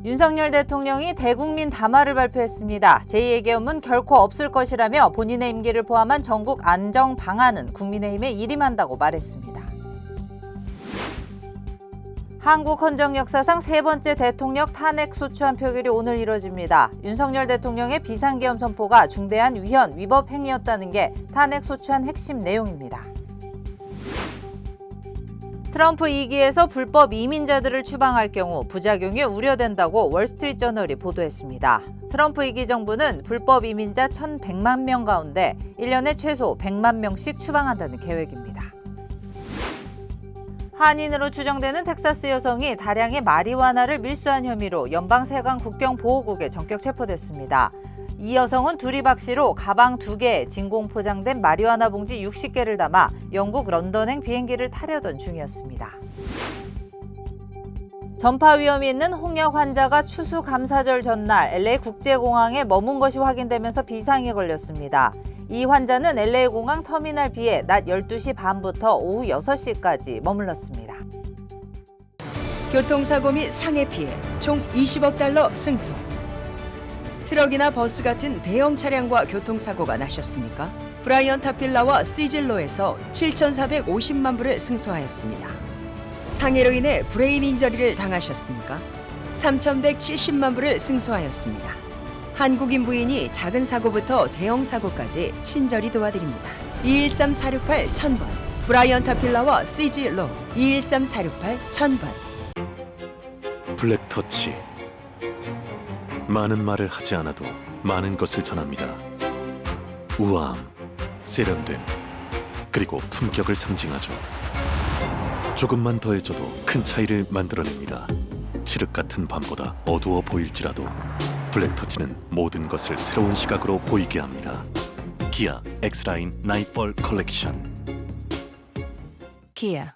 윤석열 대통령이 대국민 담화를 발표했습니다. 제2의 계엄은 결코 없을 것이라며 본인의 임기를 포함한 전국 안정 방안은 국민의힘에 일임한다고 말했습니다. 한국 헌정 역사상 세 번째 대통령 탄핵 소추안 표결이 오늘 이뤄집니다. 윤석열 대통령의 비상계엄 선포가 중대한 위헌, 위법 행위였다는 게 탄핵 소추안 핵심 내용입니다. 트럼프 2기에서 불법 이민자들을 추방할 경우 부작용이 우려된다고 월스트리트저널이 보도했습니다. 트럼프 2기 정부는 불법 이민자 1,100만 명 가운데 1년에 최소 100만 명씩 추방한다는 계획입니다. 한인으로 추정되는 텍사스 여성이 다량의 마리화나를 밀수한 혐의로 연방세관 국경보호국에 전격 체포됐습니다. 이 여성은 두리박씨로 가방 2개에 진공 포장된 마리화나 봉지 60개를 담아 영국 런던행 비행기를 타려던 중이었습니다. 전파 위험이 있는 홍역 환자가 추수감사절 전날 LA 국제공항에 머문 것이 확인되면서 비상이 걸렸습니다. 이 환자는 LA 공항 터미널 B에 낮 12시 반부터 오후 6시까지 머물렀습니다. 교통사고 및 상해 피해 총 20억 달러 승소. 트럭이나 버스 같은 대형 차량과 교통사고가 나셨습니까? 브라이언 타필라와 시즐로에서 7,450만 불을 승소하였습니다. 상해로 인해 브레인 인저리를 당하셨습니까? 3,170만 불을 승소하였습니다. 한국인 부인이 작은 사고부터 대형 사고까지 친절히 도와드립니다. 213-468-1000번 브라이언 타필라와 시즐로 213-468-1000번. 블랙터치. 많은 말을 하지 않아도 많은 것을 전합니다. 우아함, 세련됨, 그리고 품격을 상징하죠. 조금만 더해줘도 큰 차이를 만들어냅니다. 칠흑 같은 밤보다 어두워 보일지라도 블랙터치는 모든 것을 새로운 시각으로 보이게 합니다. 기아 X라인 나이트폴 컬렉션. Kia,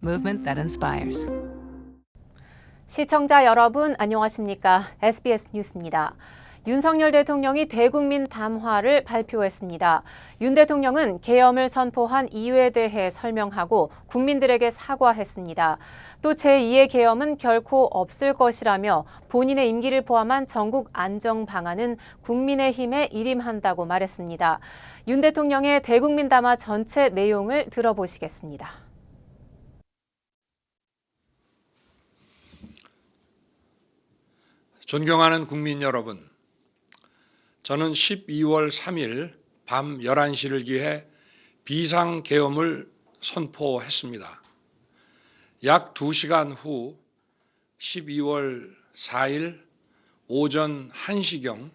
movement that inspires. 시청자 여러분 안녕하십니까? SBS 뉴스입니다. 윤석열 대통령이 대국민 담화를 발표했습니다. 윤 대통령은 계엄을 선포한 이유에 대해 설명하고 국민들에게 사과했습니다. 또 제2의 계엄은 결코 없을 것이라며 본인의 임기를 포함한 전국 안정 방안은 국민의힘에 일임한다고 말했습니다. 윤 대통령의 대국민 담화 전체 내용을 들어보시겠습니다. 존경하는 국민 여러분, 저는 12월 3일 밤 11시를 기해 비상계엄을 선포했습니다. 약 2시간 후 12월 4일 오전 1시경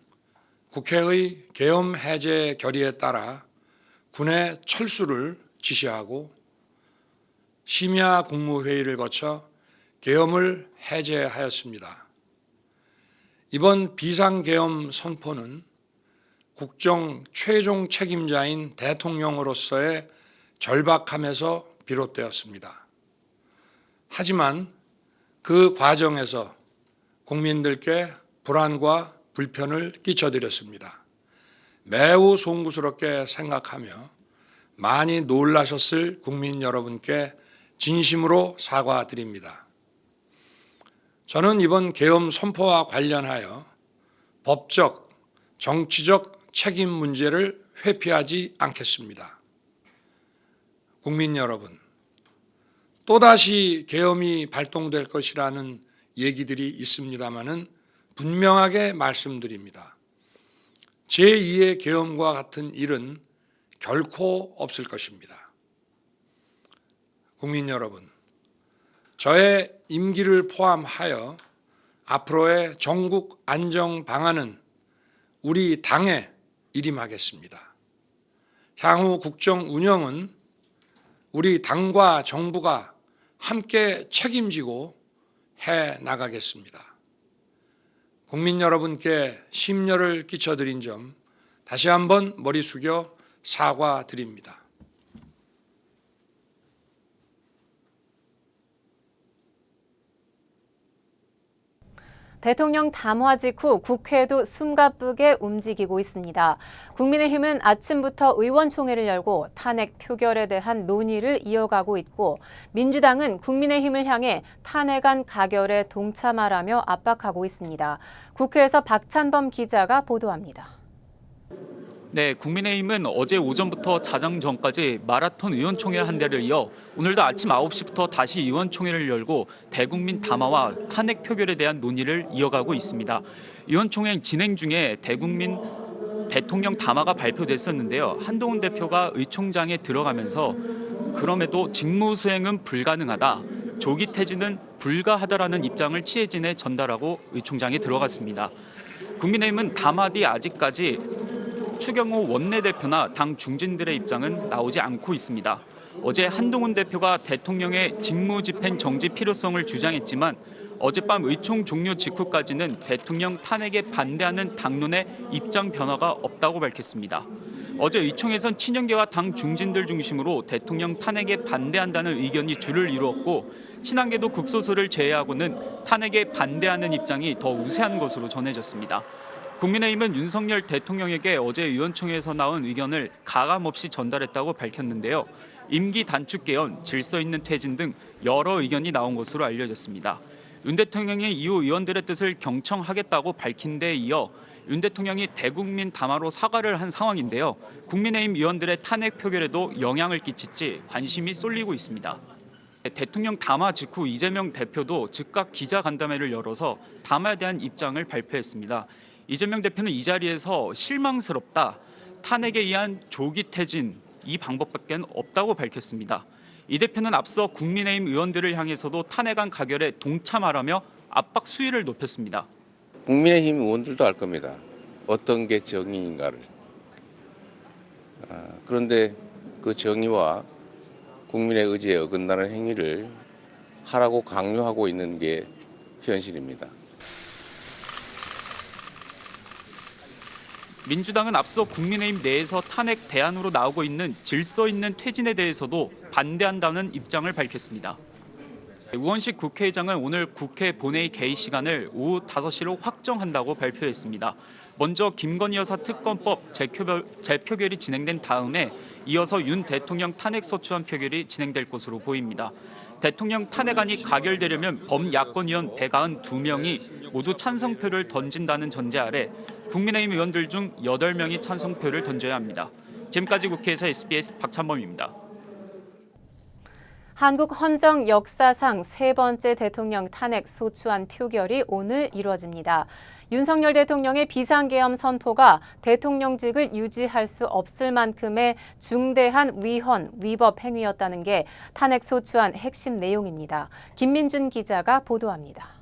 국회의 계엄 해제 결의에 따라 군의 철수를 지시하고 심야 국무회의를 거쳐 계엄을 해제하였습니다. 이번 비상계엄 선포는 국정 최종 책임자인 대통령으로서의 절박함에서 비롯되었습니다. 하지만 그 과정에서 국민들께 불안과 불편을 끼쳐드렸습니다. 매우 송구스럽게 생각하며 많이 놀라셨을 국민 여러분께 진심으로 사과드립니다. 저는 이번 계엄 선포와 관련하여 법적, 정치적 책임 문제를 회피하지 않겠습니다. 국민 여러분, 또다시 계엄이 발동될 것이라는 얘기들이 있습니다마는 분명하게 말씀드립니다. 제2의 계엄과 같은 일은 결코 없을 것입니다. 국민 여러분, 저의 임기를 포함하여 앞으로의 전국 안정 방안은 우리 당에 일임하겠습니다. 향후 국정 운영은 우리 당과 정부가 함께 책임지고 해 나가겠습니다. 국민 여러분께 심려를 끼쳐드린 점 다시 한번 머리 숙여 사과드립니다. 대통령 담화 직후 국회도 숨가쁘게 움직이고 있습니다. 국민의힘은 아침부터 의원총회를 열고 탄핵 표결에 대한 논의를 이어가고 있고 민주당은 국민의힘을 향해 탄핵안 가결에 동참하라며 압박하고 있습니다. 국회에서 박찬범 기자가 보도합니다. 네, 국민의힘은 어제 오전부터 자정 전까지 마라톤 의원총회 한 대를 이어 오늘도 아침 9시부터 다시 의원총회를 열고 대국민 담화와 탄핵 표결에 대한 논의를 이어가고 있습니다. 의원총회 진행 중에 대통령 담화가 발표됐었는데요. 한동훈 대표가 의총장에 들어가면서 그럼에도 직무수행은 불가능하다, 조기 퇴진은 불가하다라는 입장을 취재진에 전달하고 의총장에 들어갔습니다. 국민의힘은 담화 뒤 아직까지 추경호 원내대표나 당 중진들의 입장은 나오지 않고 있습니다. 어제 한동훈 대표가 대통령의 직무집행 정지 필요성을 주장했지만 어젯밤 의총 종료 직후까지는 대통령 탄핵에 반대하는 당론의 입장 변화가 없다고 밝혔습니다. 어제 의총에선 친윤계와 당 중진들 중심으로 대통령 탄핵에 반대한다는 의견이 주를 이루었고 친한계도 극소수를 제외하고는 탄핵에 반대하는 입장이 더 우세한 것으로 전해졌습니다. 국민의힘은 윤석열 대통령에게 어제 의원총회에서 나온 의견을 가감없이 전달했다고 밝혔는데요. 임기 단축 개헌, 질서 있는 퇴진 등 여러 의견이 나온 것으로 알려졌습니다. 윤 대통령이 이후 의원들의 뜻을 경청하겠다고 밝힌 데 이어 윤 대통령이 대국민 담화로 사과를 한 상황인데요. 국민의힘 의원들의 탄핵 표결에도 영향을 끼칠지 관심이 쏠리고 있습니다. 대통령 담화 직후 이재명 대표도 즉각 기자간담회를 열어서 담화에 대한 입장을 발표했습니다. 이재명 대표는 이 자리에서 실망스럽다, 탄핵에 의한 조기 퇴진 이 방법밖에 없다고 밝혔습니다. 이 대표는 앞서 국민의힘 의원들을 향해서도 탄핵안 가결에 동참하라며 압박 수위를 높였습니다. 국민의힘 의원들도 알 겁니다. 어떤 게 정의인가를. 그런데 그 정의와 국민의 의지에 어긋나는 행위를 하라고 강요하고 있는 게 현실입니다. 민주당은 앞서 국민의힘 내에서 탄핵 대안으로 나오고 있는 질서 있는 퇴진에 대해서도 반대한다는 입장을 밝혔습니다. 우원식 국회의장은 오늘 국회 본회의 개의 시간을 오후 5시로 확정한다고 발표했습니다. 먼저 김건희 여사 특검법 재표결이 진행된 다음에 이어서 윤 대통령 탄핵소추안 표결이 진행될 것으로 보입니다. 대통령 탄핵안이 가결되려면 범야권의원 192명이 모두 찬성표를 던진다는 전제 아래 국민의힘 의원들 중 8명이 찬성표를 던져야 합니다. 지금까지 국회에서 SBS 박찬범입니다. 한국 헌정 역사상 세 번째 대통령 탄핵 소추안 표결이 오늘 이루어집니다. 윤석열 대통령의 비상계엄 선포가 대통령직을 유지할 수 없을 만큼의 중대한 위헌, 위법 행위였다는 게 탄핵 소추안 핵심 내용입니다. 김민준 기자가 보도합니다.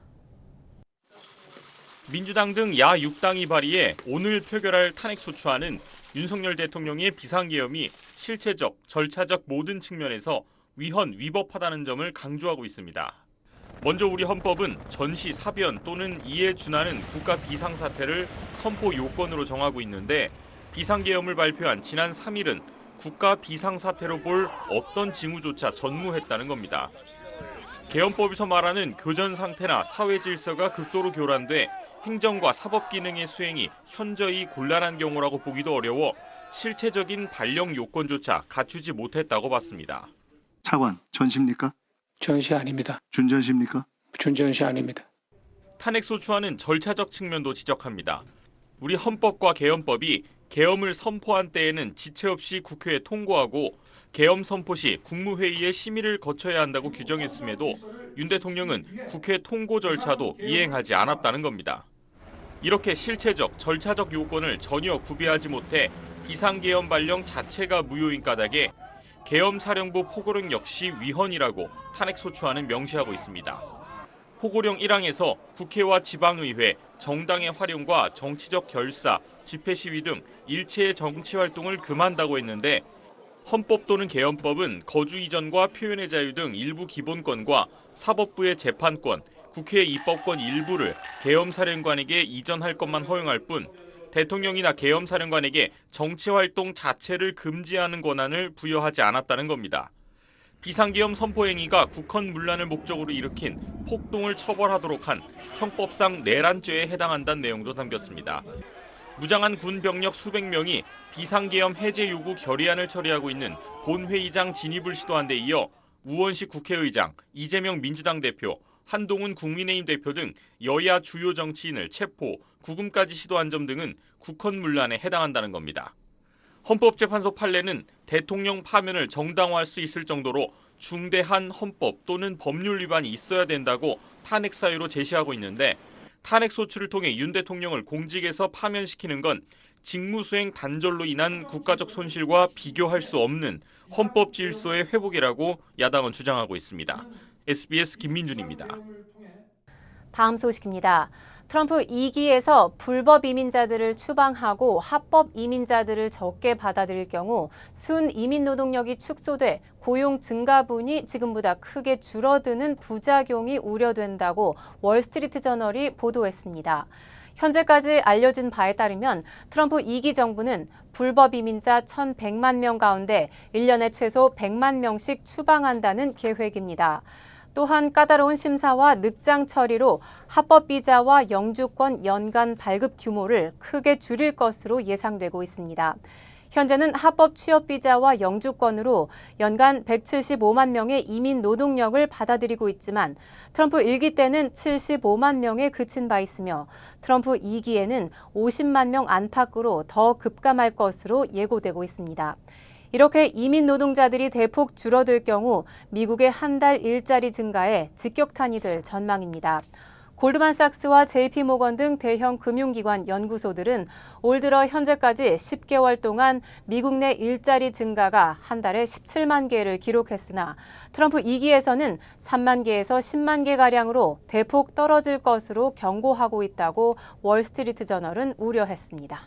민주당 등 야 6당이 발의해 오늘 표결할 탄핵소추안은 윤석열 대통령의 비상계엄이 실체적, 절차적 모든 측면에서 위헌, 위법하다는 점을 강조하고 있습니다. 먼저 우리 헌법은 전시, 사변 또는 이에 준하는 국가 비상사태를 선포 요건으로 정하고 있는데 비상계엄을 발표한 지난 3일은 국가 비상사태로 볼 어떤 징후조차 전무했다는 겁니다. 계엄법에서 말하는 교전 상태나 사회 질서가 극도로 교란돼 행정과 사법 기능의 수행이 현저히 곤란한 경우라고 보기도 어려워 실체적인 발령 요건조차 갖추지 못했다고 봤습니다. 차관, 전시입니까? 전시 아닙니다. 준전시입니까? 준전시 아닙니다. 탄핵소추안은 절차적 측면도 지적합니다. 우리 헌법과 계엄법이 계엄을 선포한 때에는 지체 없이 국회에 통고하고 계엄 선포 시 국무회의의 심의를 거쳐야 한다고 규정했음에도 윤 대통령은 국회 통고 절차도 이행하지 않았다는 겁니다. 이렇게 실체적, 절차적 요건을 전혀 구비하지 못해 비상계엄 발령 자체가 무효인 까닭에 계엄사령부 포고령 역시 위헌이라고 탄핵소추안은 명시하고 있습니다. 포고령 1항에서 국회와 지방의회, 정당의 활용과 정치적 결사, 집회시위 등 일체의 정치활동을 금한다고 했는데 헌법 또는 계엄법은 거주 이전과 표현의 자유 등 일부 기본권과 사법부의 재판권, 국회의 입법권 일부를 계엄사령관에게 이전할 것만 허용할 뿐 대통령이나 계엄사령관에게 정치활동 자체를 금지하는 권한을 부여하지 않았다는 겁니다. 비상계엄 선포 행위가 국헌 문란을 목적으로 일으킨 폭동을 처벌하도록 한 형법상 내란죄에 해당한다는 내용도 담겼습니다. 무장한 군 병력 수백 명이 비상계엄 해제 요구 결의안을 처리하고 있는 본회의장 진입을 시도한 데 이어 우원식 국회의장, 이재명 민주당 대표, 한동훈 국민의힘 대표 등 여야 주요 정치인을 체포, 구금까지 시도한 점 등은 국헌문란에 해당한다는 겁니다. 헌법재판소 판례는 대통령 파면을 정당화할 수 있을 정도로 중대한 헌법 또는 법률 위반이 있어야 된다고 탄핵 사유로 제시하고 있는데 탄핵 소추를 통해 윤 대통령을 공직에서 파면시키는 건 직무수행 단절로 인한 국가적 손실과 비교할 수 없는 헌법 질서의 회복이라고 야당은 주장하고 있습니다. SBS 김민준입니다. 다음 소식입니다. 트럼프 2기에서 불법 이민자들을 추방하고 합법 이민자들을 적게 받아들일 경우 순 이민 노동력이 축소돼 고용 증가분이 지금보다 크게 줄어드는 부작용이 우려된다고 월스트리트 저널이 보도했습니다. 현재까지 알려진 바에 따르면 트럼프 2기 정부는 불법 이민자 1,100만 명 가운데 1년에 최소 100만 명씩 추방한다는 계획입니다. 또한 까다로운 심사와 늑장 처리로 합법 비자와 영주권 연간 발급 규모를 크게 줄일 것으로 예상되고 있습니다. 현재는 합법 취업 비자와 영주권으로 연간 175만 명의 이민 노동력을 받아들이고 있지만 트럼프 1기 때는 75만 명에 그친 바 있으며 트럼프 2기에는 50만 명 안팎으로 더 급감할 것으로 예고되고 있습니다. 이렇게 이민 노동자들이 대폭 줄어들 경우 미국의 한 달 일자리 증가에 직격탄이 될 전망입니다. 골드만삭스와 JP모건 등 대형 금융기관 연구소들은 올 들어 현재까지 10개월 동안 미국 내 일자리 증가가 한 달에 17만 개를 기록했으나 트럼프 2기에서는 3만 개에서 10만 개가량으로 대폭 떨어질 것으로 경고하고 있다고 월스트리트 저널은 우려했습니다.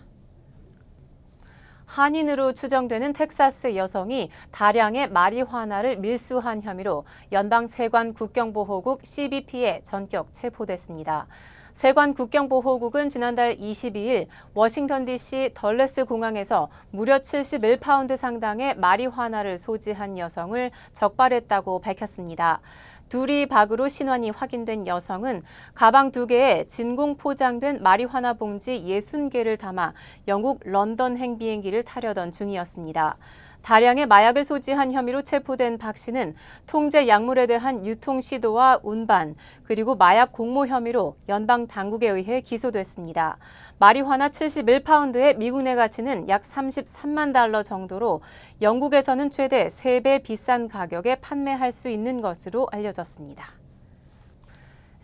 한인으로 추정되는 텍사스 여성이 다량의 마리화나를 밀수한 혐의로 연방 세관 국경보호국 CBP에 전격 체포됐습니다. 세관 국경보호국은 지난달 22일 워싱턴 DC 덜레스 공항에서 무려 71파운드 상당의 마리화나를 소지한 여성을 적발했다고 밝혔습니다. 두리박으로 신원이 확인된 여성은 가방 2개에 진공 포장된 마리화나 봉지 60개를 담아 영국 런던행 비행기를 타려던 중이었습니다. 다량의 마약을 소지한 혐의로 체포된 박 씨는 통제 약물에 대한 유통 시도와 운반, 그리고 마약 공모 혐의로 연방 당국에 의해 기소됐습니다. 마리화나 71파운드의 미국 내 가치는 약 33만 달러 정도로 영국에서는 최대 3배 비싼 가격에 판매할 수 있는 것으로 알려졌습니다.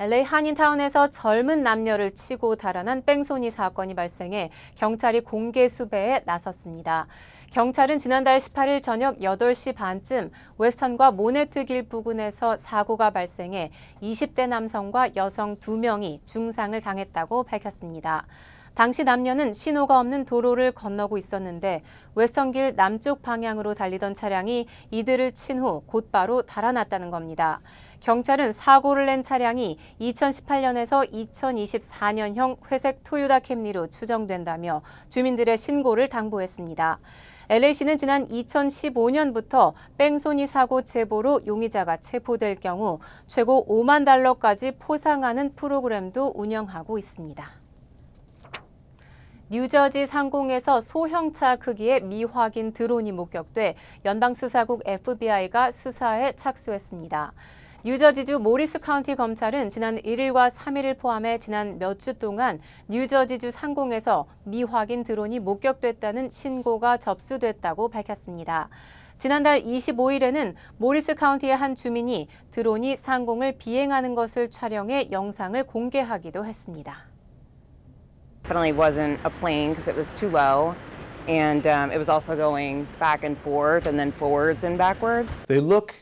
LA 한인타운에서 젊은 남녀를 치고 달아난 뺑소니 사건이 발생해 경찰이 공개 수배에 나섰습니다. 경찰은 지난달 18일 저녁 8시 반쯤 웨스턴과 모네트 길 부근에서 사고가 발생해 20대 남성과 여성 2명이 중상을 당했다고 밝혔습니다. 당시 남녀는 신호가 없는 도로를 건너고 있었는데 웨스턴길 남쪽 방향으로 달리던 차량이 이들을 친 후 곧바로 달아났다는 겁니다. 경찰은 사고를 낸 차량이 2018년에서 2024년형 회색 토요타 캠리로 추정된다며 주민들의 신고를 당부했습니다. LA시는 지난 2015년부터 뺑소니 사고 제보로 용의자가 체포될 경우 최고 5만 달러까지 포상하는 프로그램도 운영하고 있습니다. 뉴저지 상공에서 소형차 크기의 미확인 드론이 목격돼 연방수사국 FBI가 수사에 착수했습니다. 뉴저지주 모리스 카운티 검찰은 지난 1일과 3일을 포함해 지난 몇 주 동안 뉴저지주 상공에서 미확인 드론이 목격됐다는 신고가 접수됐다고 밝혔습니다. 지난달 25일에는 모리스 카운티의 한 주민이 드론이 상공을 비행하는 것을 촬영해 영상을 공개하기도 했습니다. Definitely wasn't a plane because it was too low, and it was also going back and forth and then forwards and backwards. They look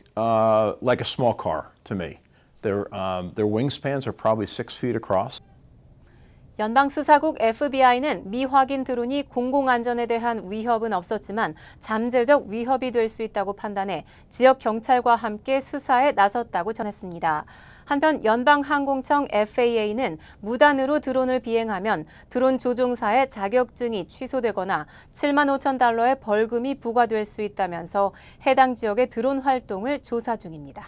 like a small car to me. Their wingspans are probably 6 feet across. 연방수사국 FBI는 미확인 드론이 공공안전에 대한 위협은 없었지만 잠재적 위협이 될 수 있다고 판단해 지역 경찰과 함께 수사에 나섰다고 전했습니다. 한편 연방항공청 FAA는 무단으로 드론을 비행하면 드론 조종사의 자격증이 취소되거나 7만 5천 달러의 벌금이 부과될 수 있다면서 해당 지역의 드론 활동을 조사 중입니다.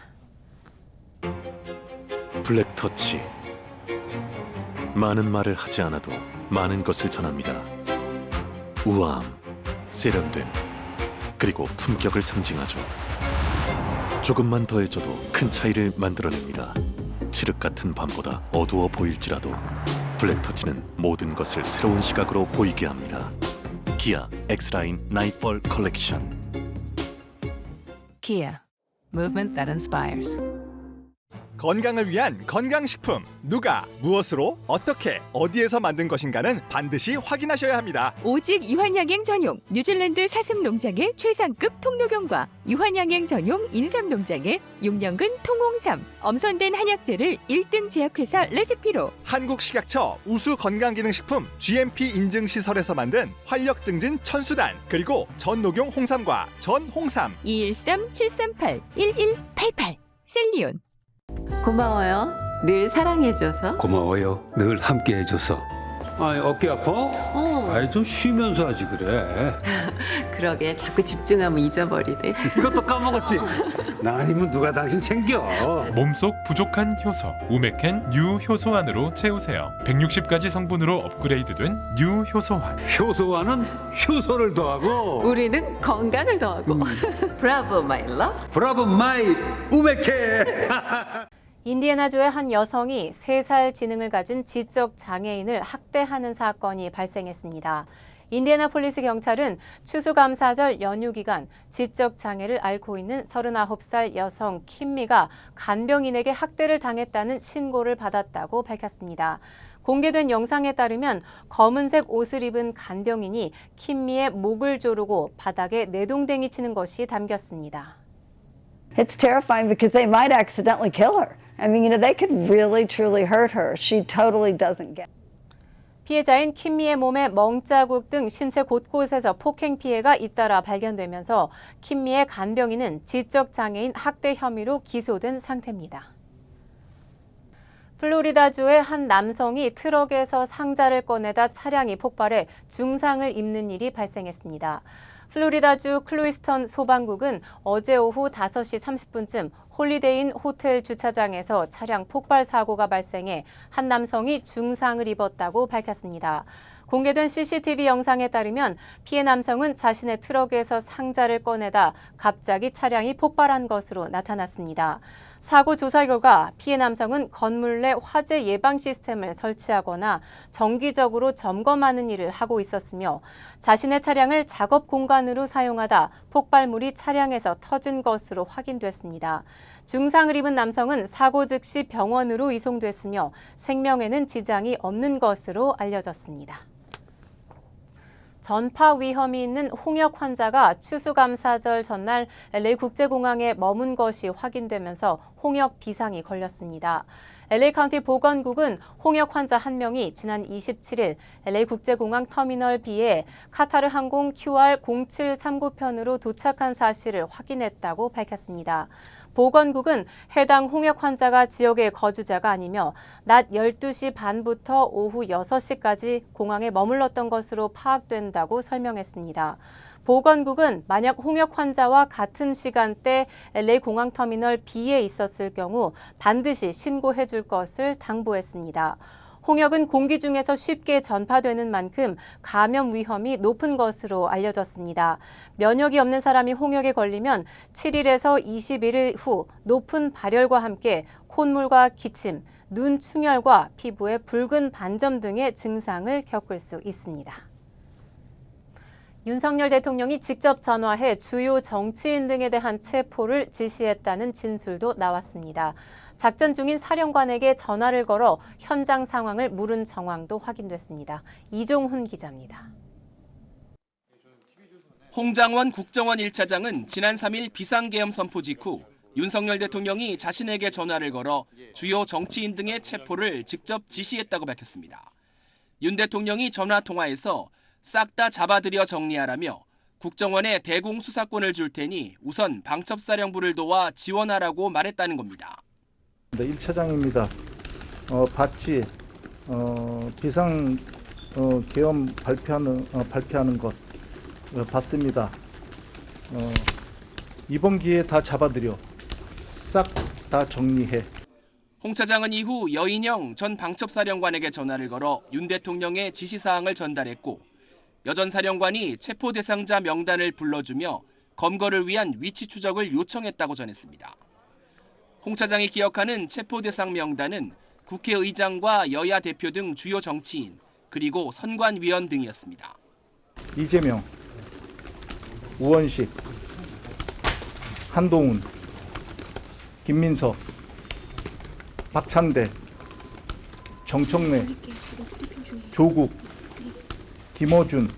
블랙터치. 많은 말을 하지 않아도 많은 것을 전합니다. 우아함, 세련됨, 그리고 품격을 상징하죠. 조금만 더해줘도 큰 차이를 만들어냅니다. 칠흑 같은 밤보다 어두워 보일지라도 블랙터치는 모든 것을 새로운 시각으로 보이게 합니다. 기아 X라인 나이트폴 컬렉션. Kia, movement that inspires. 건강을 위한 건강식품. 누가, 무엇으로, 어떻게, 어디에서 만든 것인가는 반드시 확인하셔야 합니다. 오직 유한양행 전용 뉴질랜드 사슴 농장의 최상급 통로경과 유한양행 전용 인삼 농장의 6년근 통홍삼, 엄선된 한약재를 1등 제약회사 레시피로 한국식약처 우수 건강기능식품 GMP 인증 시설에서 만든 활력 증진 천수단, 그리고 전녹용 홍삼과 전홍삼. 213-738-1188 셀리온. 고마워요. 늘 사랑해줘서. 고마워요. 늘 함께해줘서. 어깨 아파? 좀 쉬면서 하지 그래. 그러게 자꾸 집중하면 잊어버리네. 이것도 까먹었지? 나 아니면 누가 당신 챙겨. 몸속 부족한 효소 우메켄 뉴 효소환으로 채우세요. 160가지 성분으로 업그레이드된 뉴 효소환. 효소환은 효소를 더하고 우리는 건강을 더하고. 브라보 마이 러브. 브라보 마이 우메켄. 인디애나주의 한 여성이 3살 지능을 가진 지적 장애인을 학대하는 사건이 발생했습니다. 인디애나폴리스 경찰은 추수감사절 연휴 기간 지적 장애를 앓고 있는 39살 여성 킴미가 간병인에게 학대를 당했다는 신고를 받았다고 밝혔습니다. 공개된 영상에 따르면 검은색 옷을 입은 간병인이 킴미의 목을 조르고 바닥에 내동댕이 치는 것이 담겼습니다. It's terrifying because they might accidentally kill her. I mean, they could really, truly hurt her. She totally doesn't get. 피해자인 킴미의 몸에 멍자국 등 신체 곳곳에서 폭행 피해가 잇따라 발견되면서 킴미의 간병인은 지적장애인 학대 혐의로 기소된 상태입니다. 플로리다주의 한 남성이 트럭에서 상자를 꺼내다 차량이 폭발해 중상을 입는 일이 발생했습니다. 플로리다주 클로이스턴 소방국은 어제 오후 5시 30분쯤 홀리데이인 호텔 주차장에서 차량 폭발 사고가 발생해 한 남성이 중상을 입었다고 밝혔습니다. 공개된 CCTV 영상에 따르면 피해 남성은 자신의 트럭에서 상자를 꺼내다 갑자기 차량이 폭발한 것으로 나타났습니다. 사고 조사 결과 피해 남성은 건물 내 화재 예방 시스템을 설치하거나 정기적으로 점검하는 일을 하고 있었으며 자신의 차량을 작업 공간으로 사용하다 폭발물이 차량에서 터진 것으로 확인됐습니다. 중상을 입은 남성은 사고 즉시 병원으로 이송됐으며 생명에는 지장이 없는 것으로 알려졌습니다. 전파 위험이 있는 홍역 환자가 추수감사절 전날 LA 국제공항에 머문 것이 확인되면서 홍역 비상이 걸렸습니다. LA 카운티 보건국은 홍역 환자 1명이 지난 27일 LA 국제공항 터미널 B에 카타르 항공 QR0739편으로 도착한 사실을 확인했다고 밝혔습니다. 보건국은 해당 홍역 환자가 지역의 거주자가 아니며 낮 12시 반부터 오후 6시까지 공항에 머물렀던 것으로 파악된다고 설명했습니다. 보건국은 만약 홍역 환자와 같은 시간대 LA 공항 터미널 B에 있었을 경우 반드시 신고해 줄 것을 당부했습니다. 홍역은 공기 중에서 쉽게 전파되는 만큼 감염 위험이 높은 것으로 알려졌습니다. 면역이 없는 사람이 홍역에 걸리면 7일에서 21일 후 높은 발열과 함께 콧물과 기침, 눈 충혈과 피부에 붉은 반점 등의 증상을 겪을 수 있습니다. 윤석열 대통령이 직접 전화해 주요 정치인 등에 대한 체포를 지시했다는 진술도 나왔습니다. 작전 중인 사령관에게 전화를 걸어 현장 상황을 물은 정황도 확인됐습니다. 이종훈 기자입니다. 홍장원 국정원 1차장은 지난 3일 비상계엄 선포 직후 윤석열 대통령이 자신에게 전화를 걸어 주요 정치인 등의 체포를 직접 지시했다고 밝혔습니다. 윤 대통령이 전화 통화에서 싹 다 잡아들여 정리하라며 국정원에 대공 수사권을 줄 테니 우선 방첩사령부를 도와 지원하라고 말했다는 겁니다. 네, 1차장입니다. 봤지 비상 계엄 발표하는 것 봤습니다. 이번 기회에 다 잡아들여 싹 다 정리해. 홍 차장은 이후 여인영 전 방첩사령관에게 전화를 걸어 윤 대통령의 지시사항을 전달했고 여 전 사령관이 체포 대상자 명단을 불러주며 검거를 위한 위치 추적을 요청했다고 전했습니다. 홍 차장이 기억하는 체포 대상 명단은 국회의장과 여야 대표 등 주요 정치인 그리고 선관위원 등이었습니다. 이재명, 우원식, 한동훈, 김민석, 박찬대, 정청래, 조국, 김어준,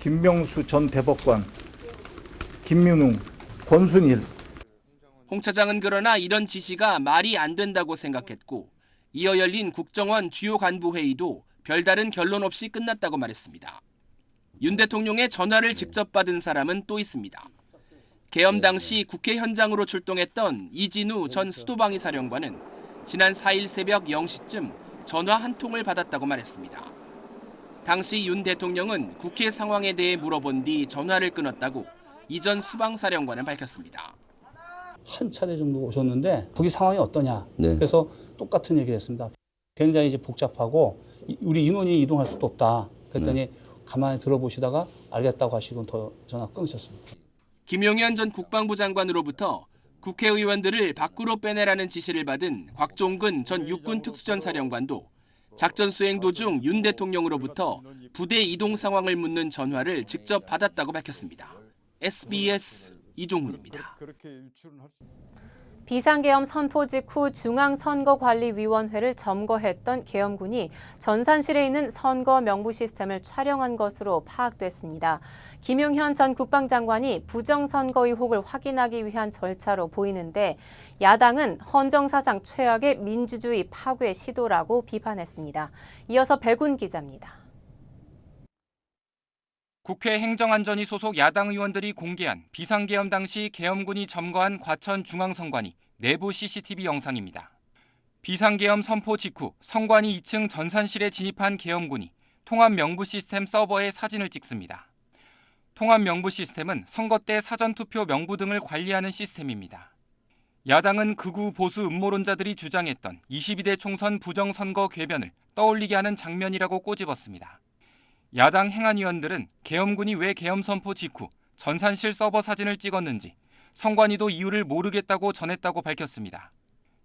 김명수 전 대법관, 김민웅, 권순일. 홍 차장은 그러나 이런 지시가 말이 안 된다고 생각했고 이어 열린 국정원 주요 간부 회의도 별다른 결론 없이 끝났다고 말했습니다. 윤 대통령의 전화를 직접 받은 사람은 또 있습니다. 계엄 당시 국회 현장으로 출동했던 이진우 전 수도방위 사령관은 지난 4일 새벽 0시쯤 전화 한 통을 받았다고 말했습니다. 당시 윤 대통령은 국회 상황에 대해 물어본 뒤 전화를 끊었다고 이 전 수방사령관은 밝혔습니다. 한 차례 정도 오셨는데 거기 상황이 어떠냐. 네. 그래서 똑같은 얘기를 했습니다. 굉장히 이제 복잡하고 우리 인원이 이동할 수도 없다. 그랬더니 가만히 들어보시다가 알겠다고 하시고 더 전화 끊으셨습니다. 김용현 전 국방부 장관으로부터 국회의원들을 밖으로 빼내라는 지시를 받은 곽종근 전 육군 특수전 사령관도 작전 수행 도중 윤 대통령으로부터 부대 이동 상황을 묻는 전화를 직접 받았다고 밝혔습니다. SBS 이종훈입니다. 비상계엄 선포 직후 중앙선거관리위원회를 점거했던 계엄군이 전산실에 있는 선거 명부 시스템을 촬영한 것으로 파악됐습니다. 김용현 전 국방장관이 부정선거 의혹을 확인하기 위한 절차로 보이는데 야당은 헌정사상 최악의 민주주의 파괴 시도라고 비판했습니다. 이어서 백운 기자입니다. 국회 행정안전위 소속 야당 의원들이 공개한 비상계엄 당시 계엄군이 점거한 과천 중앙선관위 내부 CCTV 영상입니다. 비상계엄 선포 직후 선관위 2층 전산실에 진입한 계엄군이 통합 명부 시스템 서버에 사진을 찍습니다. 통합 명부 시스템은 선거 때 사전투표 명부 등을 관리하는 시스템입니다. 야당은 극우 보수 음모론자들이 주장했던 22대 총선 부정선거 궤변을 떠올리게 하는 장면이라고 꼬집었습니다. 야당 행안위원들은 계엄군이 왜 계엄 선포 직후 전산실 서버 사진을 찍었는지 선관위도 이유를 모르겠다고 전했다고 밝혔습니다.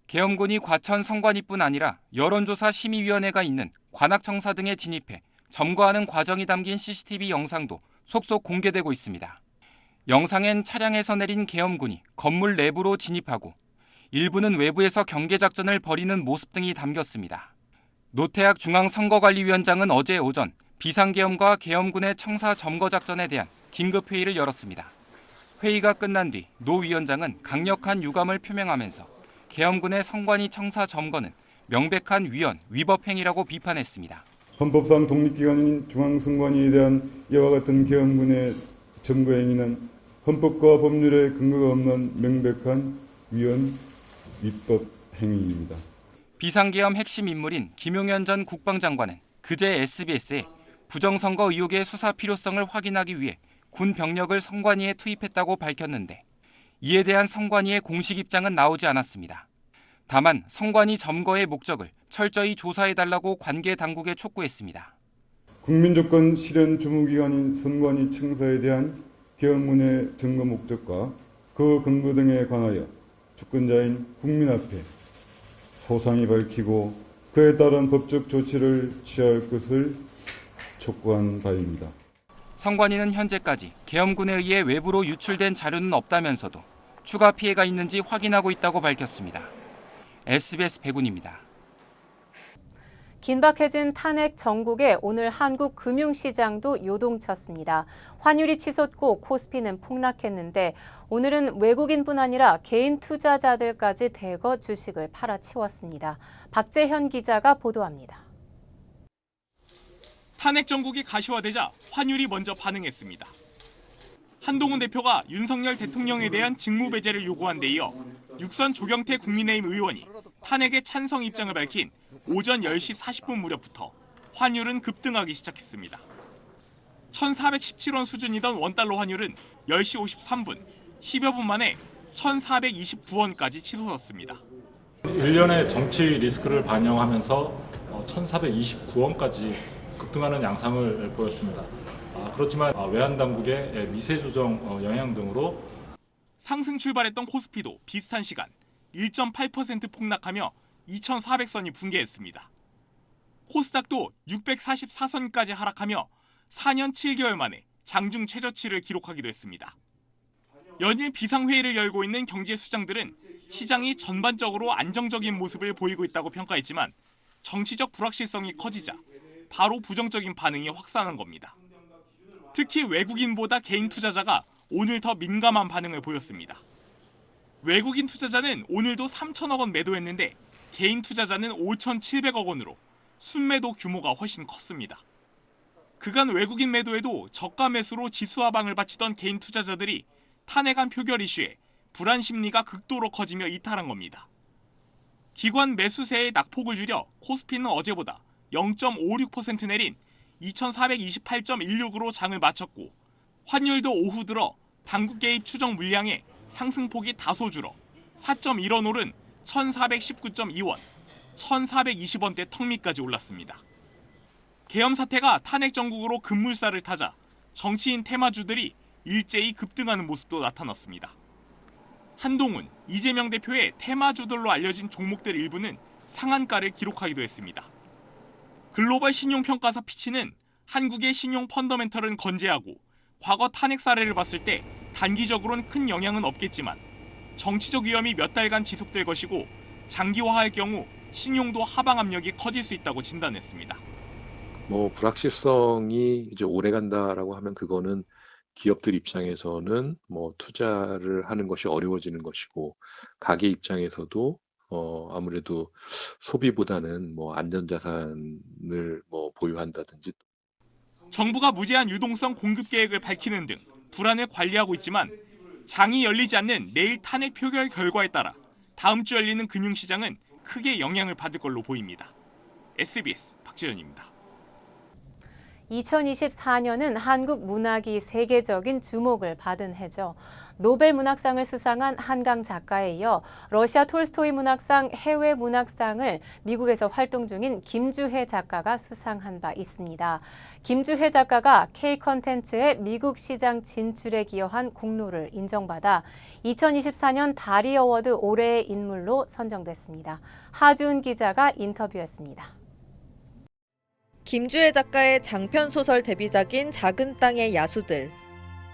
계엄군이 과천 선관위뿐 아니라 여론조사 심의위원회가 있는 관악청사 등에 진입해 점거하는 과정이 담긴 CCTV 영상도 속속 공개되고 있습니다. 영상엔 차량에서 내린 계엄군이 건물 내부로 진입하고 일부는 외부에서 경계작전을 벌이는 모습 등이 담겼습니다. 노태학 중앙선거관리위원장은 어제 오전 비상계엄과 계엄군의 청사 점거 작전에 대한 긴급회의를 열었습니다. 회의가 끝난 뒤 노 위원장은 강력한 유감을 표명하면서 계엄군의 선관위 청사 점거는 명백한 위헌, 위법 행위라고 비판했습니다. 헌법상 독립기관인 중앙선관위에 대한 이와 같은 계엄군의 점거 행위는 헌법과 법률에 근거가 없는 명백한 위헌, 위법 행위입니다. 비상계엄 핵심 인물인 김용현 전 국방장관은 그제 SBS에 부정선거 의혹의 수사 필요성을 확인하기 위해 군 병력을 선관위에 투입했다고 밝혔는데 이에 대한 선관위의 공식 입장은 나오지 않았습니다. 다만 선관위 점거의 목적을 철저히 조사해달라고 관계 당국에 촉구했습니다. 국민조건 실현 주무기관인 선관위 청사에 대한 계엄군의 점거 목적과 그 근거 등에 관하여 주권자인 국민 앞에 소상히 밝히고 그에 따른 법적 조치를 취할 것을 촉구한 바입니다. 선관위는 현재까지 계엄군에 의해 외부로 유출된 자료는 없다면서도 추가 피해가 있는지 확인하고 있다고 밝혔습니다. SBS 백운입니다. 긴박해진 탄핵 정국에 오늘 한국 금융시장도 요동쳤습니다. 환율이 치솟고 코스피는 폭락했는데 오늘은 외국인뿐 아니라 개인 투자자들까지 대거 주식을 팔아치웠습니다. 박재현 기자가 보도합니다. 탄핵 정국이 가시화되자 환율이 먼저 반응했습니다. 한동훈 대표가 윤석열 대통령에 대한 직무배제를 요구한 데 이어 육선 조경태 국민의힘 의원이 탄핵에 찬성 입장을 밝힌 오전 10시 40분 무렵부터 환율은 급등하기 시작했습니다. 1,417원 수준이던 원달러 환율은 10시 53분, 10여 분 만에 1,429원까지 치솟았습니다. 1년의 정치 리스크를 반영하면서 1,429원까지 급등하는 양상을 보였습니다. 그렇지만 외환당국의 미세 조정 영향 등으로 상승 출발했던 코스피도 비슷한 시간 1.8% 폭락하며 2,400선이 붕괴했습니다. 코스닥도 644선까지 하락하며 4년 7개월 만에 장중 최저치를 기록하기도 했습니다. 연일 비상회의를 열고 있는 경제수장들은 시장이 전반적으로 안정적인 모습을 보이고 있다고 평가했지만 정치적 불확실성이 커지자 바로 부정적인 반응이 확산한 겁니다. 특히 외국인보다 개인 투자자가 오늘 더 민감한 반응을 보였습니다. 외국인 투자자는 오늘도 3천억 원 매도했는데 개인 투자자는 5,700억 원으로 순매도 규모가 훨씬 컸습니다. 그간 외국인 매도에도 저가 매수로 지수 하방을 바치던 개인 투자자들이 탄핵안 표결 이슈에 불안 심리가 극도로 커지며 이탈한 겁니다. 기관 매수세의 낙폭을 줄여 코스피는 어제보다 0.56% 내린 2,428.16으로 장을 마쳤고 환율도 오후 들어 당국 개입 추정 물량의 상승폭이 다소 줄어 4.1원 오른 1,419.2원, 1,420원대 턱 밑까지 올랐습니다. 계엄 사태가 탄핵 정국으로 급물살을 타자 정치인 테마주들이 일제히 급등하는 모습도 나타났습니다. 한동훈, 이재명 대표의 테마주들로 알려진 종목들 일부는 상한가를 기록하기도 했습니다. 글로벌 신용평가사 피치는 한국의 신용 펀더멘털은 건재하고 과거 탄핵 사례를 봤을 때 단기적으로는 큰 영향은 없겠지만 정치적 위험이 몇 달간 지속될 것이고 장기화할 경우 신용도 하방 압력이 커질 수 있다고 진단했습니다. 불확실성이 이제 오래 간다라고 하면 그거는 기업들 입장에서는 투자를 하는 것이 어려워지는 것이고 가게 입장에서도 아무래도 소비보다는 안전자산을 보유한다든지 정부가 무제한 유동성 공급 계획을 밝히는 등 불안을 관리하고 있지만 장이 열리지 않는 내일 탄핵 표결 결과에 따라 다음 주 열리는 금융시장은 크게 영향을 받을 걸로 보입니다. SBS 박지현입니다. 2024년은 한국 문학이 세계적인 주목을 받은 해죠. 노벨 문학상을 수상한 한강 작가에 이어 러시아 톨스토이 문학상 해외 문학상을 미국에서 활동 중인 김주혜 작가가 수상한 바 있습니다. 김주혜 작가가 K-컨텐츠의 미국 시장 진출에 기여한 공로를 인정받아 2024년 다리 어워드 올해의 인물로 선정됐습니다. 하주은 기자가 인터뷰했습니다. 김주혜 작가의 장편 소설 데뷔작인 작은 땅의 야수들.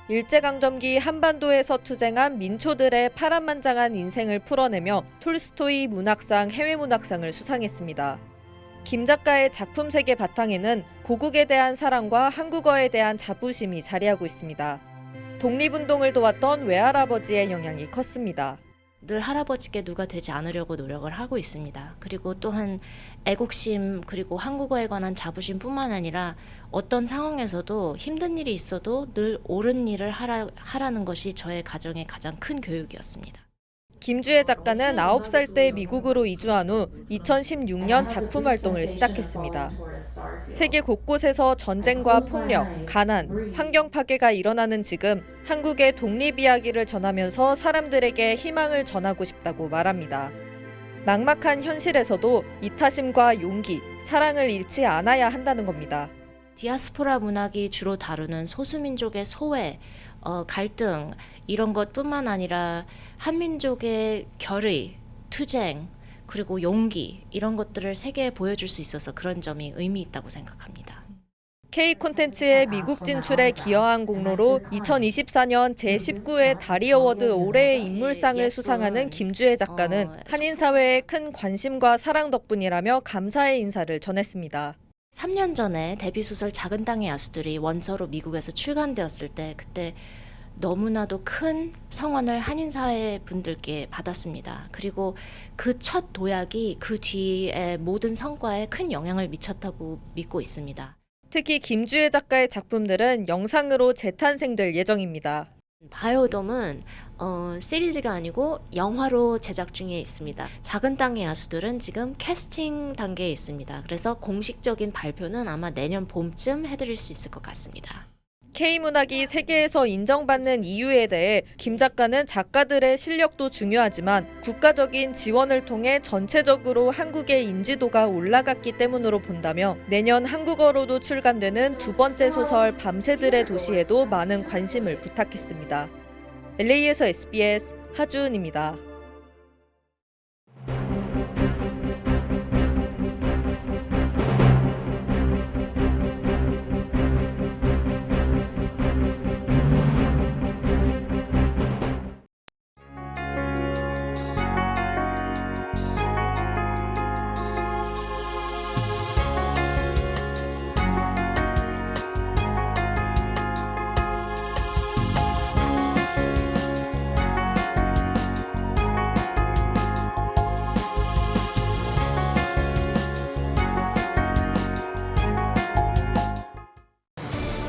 일제강점기 한반도에서 투쟁한 민초들의 파란만장한 인생을 풀어내며 톨스토이 문학상 해외문학상을 수상했습니다. 김 작가의 작품 세계 바탕에는 고국에 대한 사랑과 한국어에 대한 자부심이 자리하고 있습니다. 독립운동을 도왔던 외할아버지의 영향이 컸습니다. 늘 할아버지께 누가 되지 않으려고 노력을 하고 있습니다. 그리고 또한 애국심 그리고 한국어에 관한 자부심뿐만 아니라 어떤 상황에서도 힘든 일이 있어도 늘 옳은 일을 하라는 것이 저의 가정의 가장 큰 교육이었습니다. 김주혜 작가는 9살 때 미국으로 이주한 후 2016년 작품 활동을 시작했습니다. 세계 곳곳에서 전쟁과 폭력, 가난, 환경 파괴가 일어나는 지금 한국의 독립 이야기를 전하면서 사람들에게 희망을 전하고 싶다고 말합니다. 막막한 현실에서도 이타심과 용기, 사랑을 잃지 않아야 한다는 겁니다. 디아스포라 문학이 주로 다루는 소수민족의 소외, 갈등 이런 것뿐만 아니라 한민족의 결의, 투쟁, 그리고 용기 이런 것들을 세계에 보여줄 수 있어서 그런 점이 의미 있다고 생각합니다. K-콘텐츠의 미국 진출에 기여한 공로로 2024년 제19회 다리 어워드 올해의 인물상을 수상하는 김주혜 작가는 한인 사회의 큰 관심과 사랑 덕분이라며 감사의 인사를 전했습니다. 3년 전에 데뷔소설 작은 땅의 야수들이 원서로 미국에서 출간되었을 때 그때 너무나도 큰 성원을 한인사회 분들께 받았습니다. 그리고 그 첫 도약이 그 뒤에 모든 성과에 큰 영향을 미쳤다고 믿고 있습니다. 특히 김주혜 작가의 작품들은 영상으로 재탄생될 예정입니다. 바이오돔은 시리즈가 아니고 영화로 제작 중에 있습니다. 작은 땅의 야수들은 지금 캐스팅 단계에 있습니다. 그래서 공식적인 발표는 아마 내년 봄쯤 해드릴 수 있을 것 같습니다. K문학이 세계에서 인정받는 이유에 대해 김 작가는 작가들의 실력도 중요하지만 국가적인 지원을 통해 전체적으로 한국의 인지도가 올라갔기 때문으로 본다며 내년 한국어로도 출간되는 두 번째 소설 밤새들의 도시에도 많은 관심을 부탁했습니다. LA에서 SBS 하주은입니다.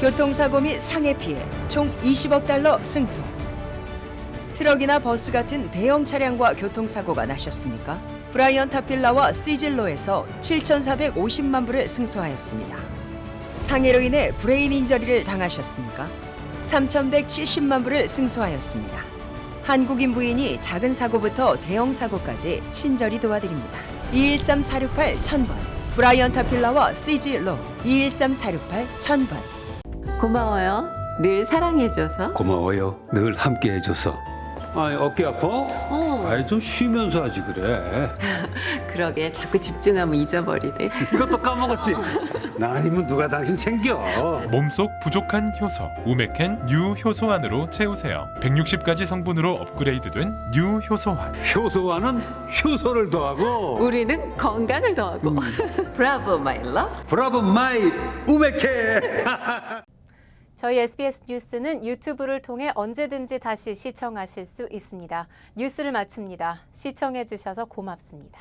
교통사고 및 상해 피해 총 20억 달러 승소. 트럭이나 버스 같은 대형 차량과 교통사고가 나셨습니까? 브라이언 타필라와 시즐로에서 7,450만 불을 승소하였습니다. 상해로 인해 브레인 인저리를 당하셨습니까? 3,170만 불을 승소하였습니다. 한국인 부인이 작은 사고부터 대형 사고까지 친절히 도와드립니다. 213-468-1000번 브라이언 타필라와 시즐로 213-468-1000번. 고마워요. 늘 사랑해줘서. 고마워요. 늘 함께해줘서. 아이, 어깨 아파? 아이, 좀 쉬면서 하지 그래. 그러게 자꾸 집중하면 잊어버리네. 이것도 까먹었지? 나 아니면 누가 당신 챙겨. 몸속 부족한 효소 우메켄 유효소환으로 채우세요. 160가지 성분으로 업그레이드된 유효소환. 효소환은 효소를 더하고 우리는 건강을 더하고. 브라보 마이 러브. 브라보 마이 우메켄. 저희 SBS 뉴스는 유튜브를 통해 언제든지 다시 시청하실 수 있습니다. 뉴스를 마칩니다. 시청해 주셔서 고맙습니다.